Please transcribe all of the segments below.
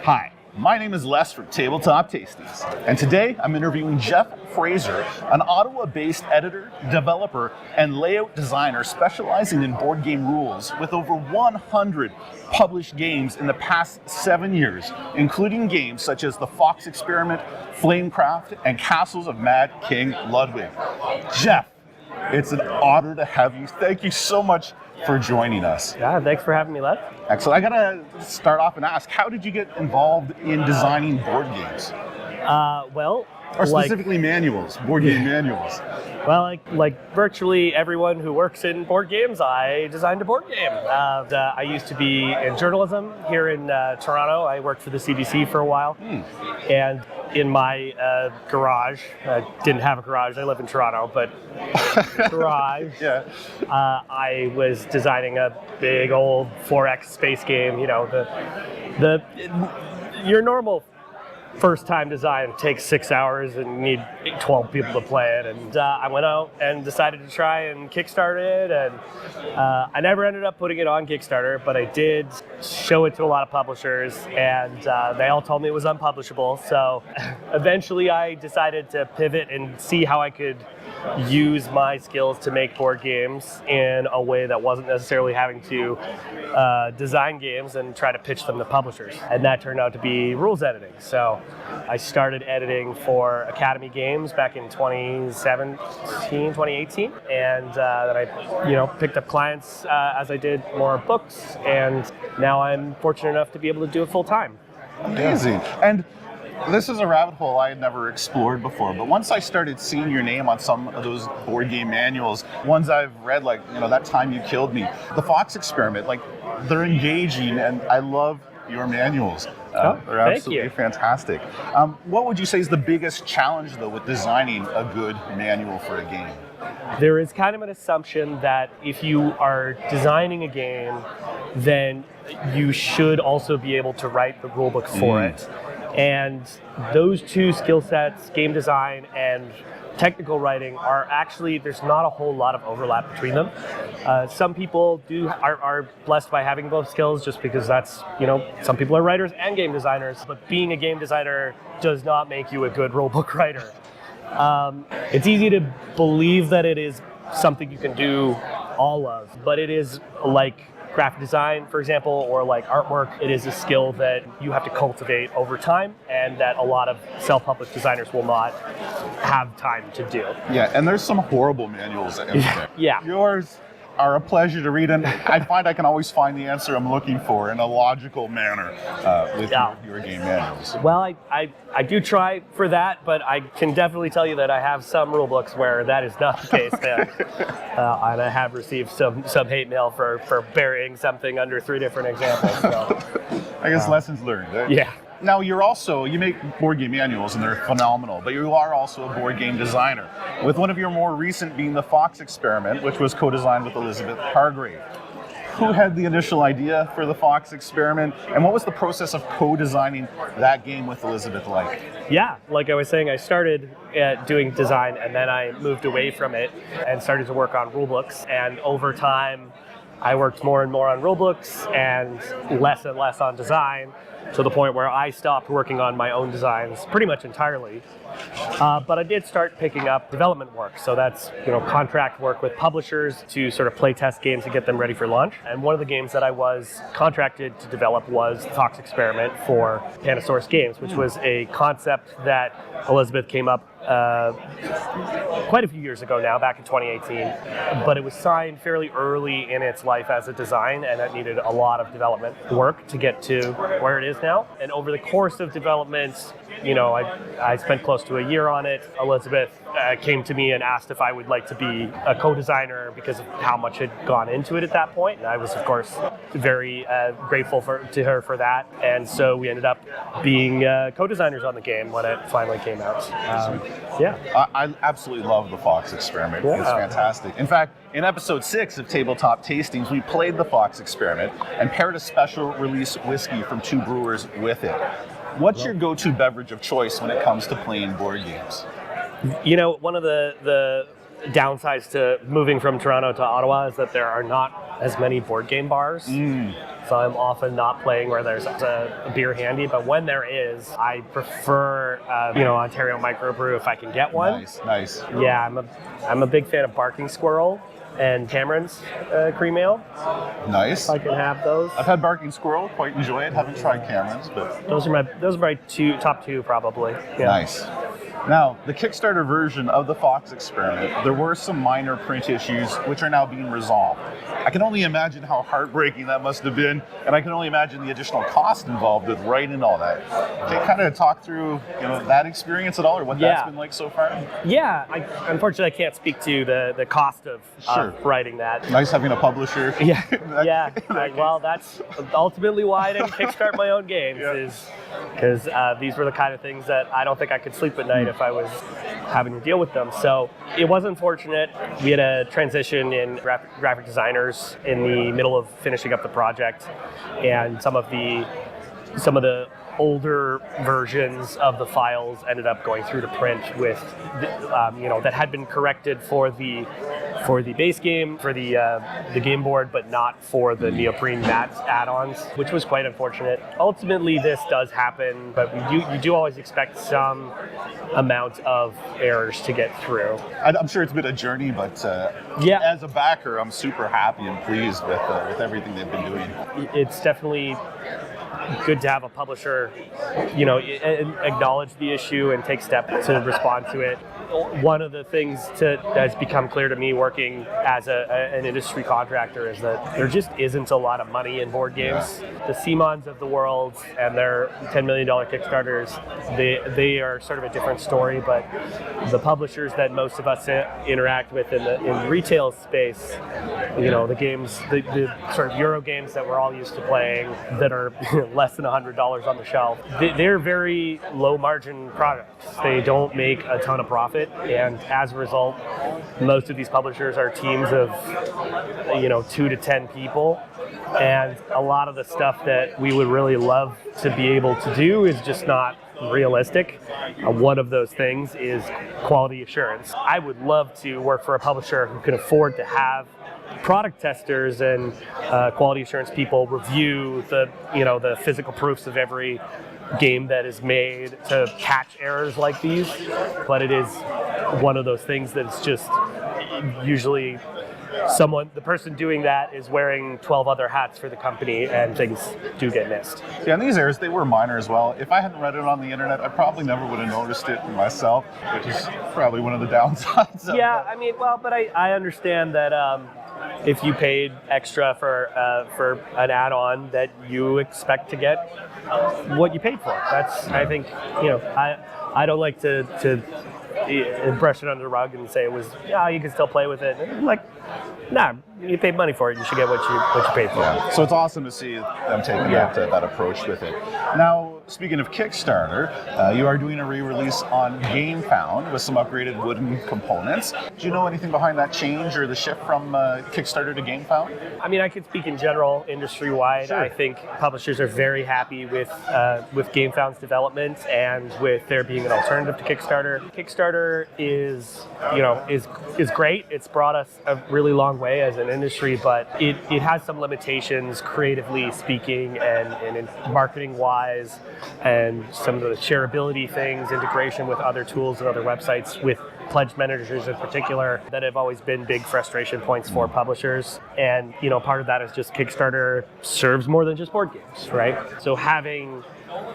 Hi, my name is Les from Tabletop Tastings, and today I'm interviewing Jeff Fraser, an Ottawa-based editor, developer, and layout designer specializing in board game rules with over 100 published games in the past 7 years, including games such as the Fox Experiment, Flamecraft, and Castles of Mad King Ludwig. Jeff, it's an honor to have you. Thank you so much for joining us. Yeah, thanks for having me, Les. Excellent. I gotta start off and ask, how did you get involved in designing board games? Or specifically manuals, board game manuals. Well, like virtually everyone who works in board games, I designed a board game. I used to be in journalism here in Toronto. I worked for the CBC for a while. And in my garage, I didn't have a garage, I live in Toronto, but garage, Yeah. I was designing a big old 4X space game. You know, your normal first time design takes 6 hours and you need 12 people to play it. And I went out and decided to try and Kickstarter it. And I never ended up putting it on Kickstarter, but I did show it to a lot of publishers, and they all told me it was unpublishable. So eventually I decided to pivot and see how I could use my skills to make board games in a way that wasn't necessarily having to design games and try to pitch them to publishers. And that turned out to be rules editing. So I started editing for Academy Games back in 2018, and then I, picked up clients as I did more books, and now I'm fortunate enough to be able to do it full time. Amazing. And this is a rabbit hole I had never explored before, but once I started seeing your name on some of those board game manuals, ones I've read, like, That Time You Killed Me, the Fox Experiment, they're engaging, and I love your manuals. They're absolutely fantastic. What would you say is the biggest challenge, though, with designing a good manual for a game? There is kind of an assumption that if you are designing a game, then you should also be able to write the rulebook for it. And those two skill sets, game design and technical writing, are actually, there's not a whole lot of overlap between them. Some people are blessed by having both skills just because that's, some people are writers and game designers, but being a game designer does not make you a good rulebook writer. It's easy to believe that it is something you can do all of, but it is like graphic design, for example, or like artwork. It is a skill that you have to cultivate over time, and that a lot of self-published designers will not have time to do. Yeah, and there's some horrible manuals out there. Yeah. Yours are a pleasure to read, and I find I can always find the answer I'm looking for in a logical manner with your game manuals. Well, I do try for that, but I can definitely tell you that I have some rule books where that is not the case. And I have received some hate mail for burying something under 3 different examples. So, I guess lessons learned. Right? Yeah. Now, you make board game manuals, and they're phenomenal, but you are also a board game designer, with one of your more recent being the Fox Experiment, which was co-designed with Elizabeth Hargrave. Who had the initial idea for the Fox Experiment, and what was the process of co-designing that game with Elizabeth like? Yeah, like I was saying, I started doing design, and then I moved away from it and started to work on rulebooks, and over time, I worked more and more on rulebooks and less on design, to the point where I stopped working on my own designs pretty much entirely. But I did start picking up development work. So that's, contract work with publishers to sort of play test games and get them ready for launch. And one of the games that I was contracted to develop was the Fox Experiment for Panasaurus Games, which was a concept that Elizabeth came up quite a few years ago now, back in 2018, but it was signed fairly early in its life as a design, and it needed a lot of development work to get to where it is now. And over the course of development, I spent close to a year on it. Elizabeth came to me and asked if I would like to be a co-designer because of how much had gone into it at that point. And I was, of course, very grateful to her for that. And so we ended up being co-designers on the game when it finally came out. I absolutely love the Fox Experiment. Yeah. It's fantastic. In fact, in episode 6 of Tabletop Tastings, we played the Fox Experiment and paired a special release whiskey from 2 brewers with it. What's your go-to beverage of choice when it comes to playing board games? One of the downsides to moving from Toronto to Ottawa is that there are not as many board game bars. so I'm often not playing where there's a beer handy. But when there is, I prefer, Ontario microbrew if I can get one. Nice. Yeah, I'm a big fan of Barking Squirrel and Cameron's cream ale. Nice. If I can have those. I've had Barking Squirrel, quite enjoy it. Haven't tried Cameron's, but Those are my top two probably. Yeah. Nice. Now, the Kickstarter version of the Fox Experiment, there were some minor print issues which are now being resolved. I can only imagine how heartbreaking that must have been, and I can only imagine the additional cost involved with writing all that. Can you kind of talk through that experience at all, or what that's been like so far? Yeah, unfortunately I can't speak to the cost of writing that. Nice having a publisher. Yeah. Well, that's ultimately why I didn't kickstart my own games, is because these were the kind of things that I don't think I could sleep at night if I was having to deal with them. So it was unfortunate. We had a transition in graphic designers in the middle of finishing up the project, and some of the older versions of the files ended up going through to print with, that had been corrected for the base game, for the game board, but not for the neoprene mat add-ons, which was quite unfortunate. Ultimately, this does happen, but you do always expect some amount of errors to get through. I'm sure it's been a journey, but as a backer, I'm super happy and pleased with everything they've been doing. It's definitely good to have a publisher, acknowledge the issue and take steps to respond to it. One of the things that's become clear to me working as an industry contractor is that there just isn't a lot of money in board games. The CMONs of the world and their $10 million Kickstarters, they are sort of a different story, but the publishers that most of us interact with in the retail space, the games, the sort of Euro games that we're all used to playing that are less than $100 on the shelf, they're very low margin products. They don't make a ton of profit. And as a result, most of these publishers are teams of 2 to 10 people, and a lot of the stuff that we would really love to be able to do is just not realistic. One of those things is quality assurance. I would love to work for a publisher who can afford to have product testers and quality assurance people review the physical proofs of every game that is made to catch errors like these, but it is one of those things that's just usually the person doing that is wearing 12 other hats for the company, and things do get missed. Yeah, and these errors, they were minor as well. If I hadn't read it on the internet, I probably never would have noticed it myself, which is probably one of the downsides. But I understand that if you paid extra for an add-on, that you expect to get what you paid for. I think, I don't like to brush it under the rug and say it was, you can still play with it. Nah, you paid money for it. You should get what you paid for. Yeah. So it's awesome to see them taking that approach with it. Now, speaking of Kickstarter, you are doing a re-release on Gamefound with some upgraded wooden components. Do you know anything behind that change or the shift from Kickstarter to Gamefound? I could speak in general, industry-wide. Sure. I think publishers are very happy with Gamefound's development and with there being an alternative to Kickstarter. Kickstarter is great. It's brought us a really long way as an industry, but it has some limitations creatively speaking and in marketing wise, and some of the shareability things, integration with other tools and other websites, with pledge managers in particular, that have always been big frustration points for publishers. And part of that is just Kickstarter serves more than just board games, right? So having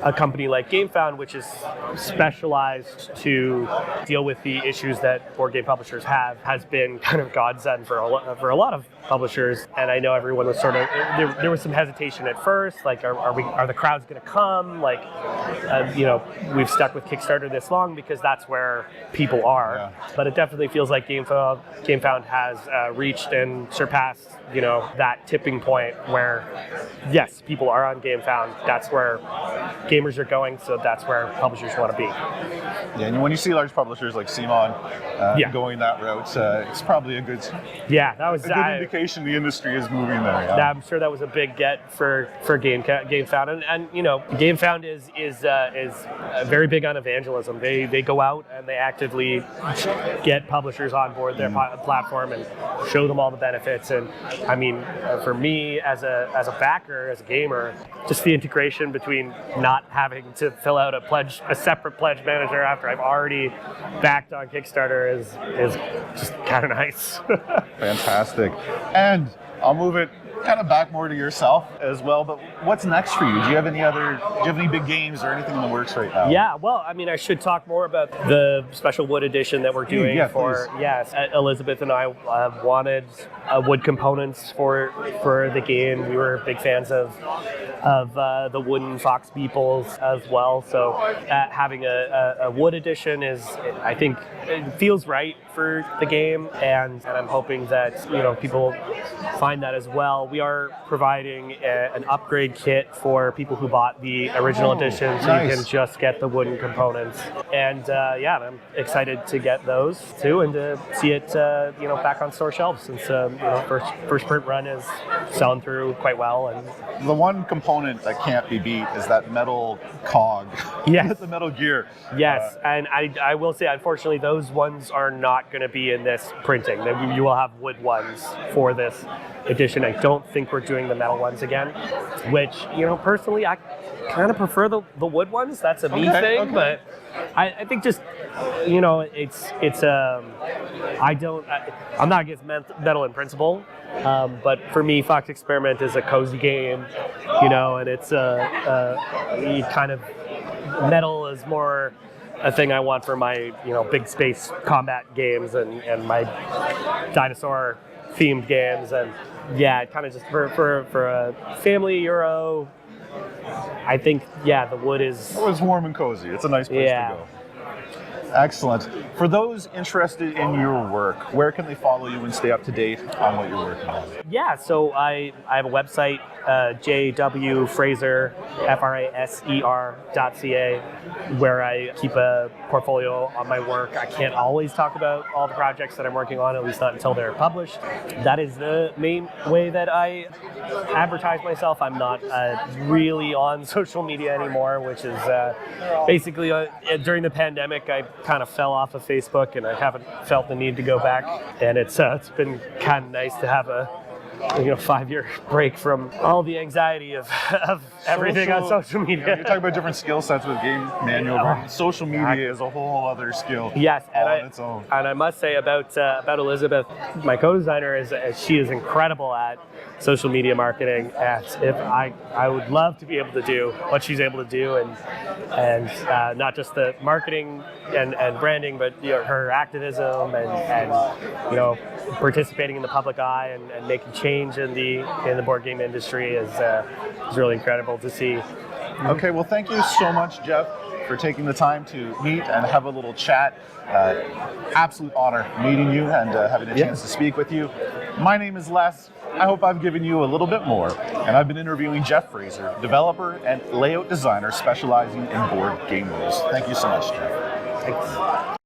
a company like Gamefound, which is specialized to deal with the issues that board game publishers have, has been kind of godsend for a lot of publishers. And I know everyone was sort of, there was some hesitation at first, like are the crowds going to come? Like, we've stuck with Kickstarter this long because that's where people are. Yeah. But it definitely feels like Gamefound has reached and surpassed, that tipping point where, yes, people are on Gamefound. That's where gamers are going, so that's where publishers want to be. Yeah, and when you see large publishers like Simon going that route, it's probably a good indication the industry is moving there. Yeah. I'm sure that was a big get for Gamefound, and you know, Gamefound is very big on evangelism. They go out and they actively get publishers on board their platform and show them all the benefits. And I mean, for me as a backer, as a gamer, just the integration between not having to fill out a separate pledge manager after I've already backed on Kickstarter is just kind of nice. Fantastic. And I'll move it kind of back more to yourself as well, but what's next for you? Do you have any big games or anything in the works right now? Yeah, well, I mean, I should talk more about the special wood edition that we're doing Elizabeth and I wanted wood components for the game. We were big fans of the wooden Fox Beeples as well, so having a wood edition I think it feels right for the game, and I'm hoping that people find that as well. We are providing an upgrade kit for people who bought the original edition, so you can just get the wooden components. And I'm excited to get those too, and to see it back on store shelves, since first print run is selling through quite well. And the one component that can't be beat is that metal cog. Yes. The metal gear. Yes, and I will say, unfortunately, those ones are not going to be in this printing. You will have wood ones for this edition. I don't think we're doing the metal ones again, which, personally, I kind of prefer the wood ones. That's a me thing, but I think just, I'm not against metal in principle, but for me, Fox Experiment is a cozy game, and it's kind of metal is more a thing I want for my, big space combat games and my dinosaur themed games. And kind of just for a family Euro, I think, the wood is... Oh, it's warm and cozy. It's a nice place to go. Excellent. For those interested in your work, where can they follow you and stay up to date on what you're working on? Yeah, so I have a website, jwfraser.ca, where I keep a portfolio on my work. I can't always talk about all the projects that I'm working on, at least not until they're published. That is the main way that I advertise myself. I'm not really on social media anymore, which is basically during the pandemic, I kind of fell off of Facebook, and I haven't felt the need to go back. And it's been kind of nice to have a 5-year break from all the anxiety of everything on social media. You talk about different skill sets with game manual. Social media is a whole other skill. Yes, on its own. And I must say about Elizabeth, my co-designer, is she is incredible at social media marketing. And if I would love to be able to do what she's able to do, and not just the marketing and branding, but her activism and participating in the public eye and making change in the board game industry is really incredible to see. Okay, well, thank you so much, Jeff, for taking the time to meet and have a little chat. Absolute honor meeting you and having a chance to speak with you. My name is Les. I hope I've given you a little bit more, and I've been interviewing Jeff Fraser, developer and layout designer specializing in board game rules. Thank you so much, Jeff. Thanks.